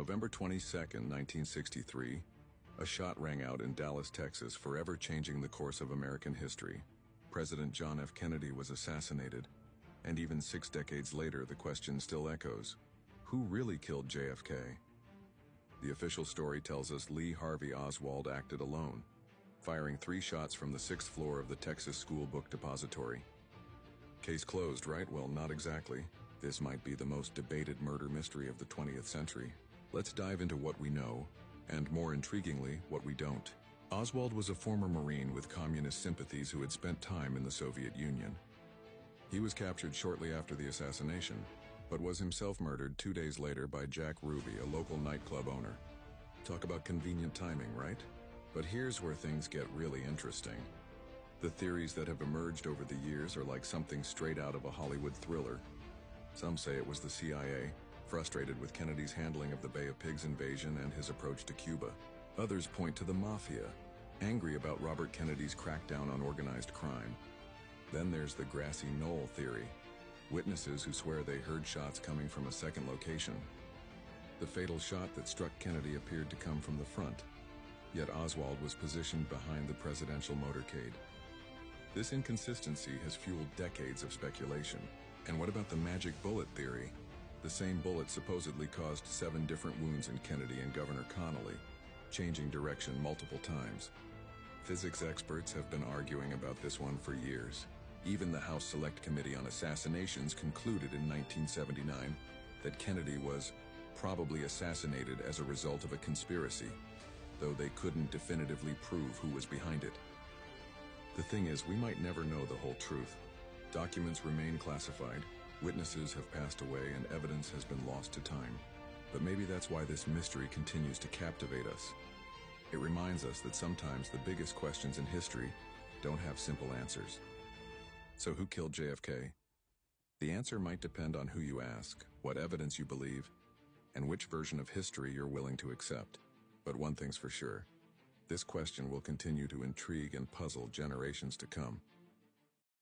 November 22, 1963, a shot rang out in Dallas, Texas, forever changing the course of American history. President John F. Kennedy was assassinated, and even 6 decades later, the question still echoes: who really killed JFK? The official story tells us Lee Harvey Oswald acted alone, firing 3 shots from the 6th floor of the Texas School Book Depository. Case closed, right? Well, not exactly. This might be the most debated murder mystery of the 20th century. Let's dive into what we know, and more intriguingly, what we don't. Oswald was a former Marine with communist sympathies who had spent time in the Soviet Union. He was captured shortly after the assassination, but was himself murdered 2 days later by Jack Ruby, a local nightclub owner. Talk about convenient timing, right? But here's where things get really interesting. The theories that have emerged over the years are like something straight out of a Hollywood thriller. Some say it was the CIA, frustrated with Kennedy's handling of the Bay of Pigs invasion and his approach to Cuba. Others point to the mafia, angry about Robert Kennedy's crackdown on organized crime. Then there's the grassy knoll theory, witnesses who swear they heard shots coming from a second location. The fatal shot that struck Kennedy appeared to come from the front, yet Oswald was positioned behind the presidential motorcade. This inconsistency has fueled decades of speculation. And what about the magic bullet theory? The same bullet supposedly caused 7 different wounds in Kennedy and Governor Connally, changing direction multiple times. Physics experts have been arguing about this one for years. Even the House Select Committee on Assassinations concluded in 1979 that Kennedy was probably assassinated as a result of a conspiracy, though they couldn't definitively prove who was behind it. The thing is, we might never know the whole truth. Documents remain classified, witnesses have passed away, and evidence has been lost to time. But maybe that's why this mystery continues to captivate us. It reminds us that sometimes the biggest questions in history don't have simple answers. So who killed JFK? The answer might depend on who you ask, what evidence you believe, and which version of history you're willing to accept. But one thing's for sure: this question will continue to intrigue and puzzle generations to come.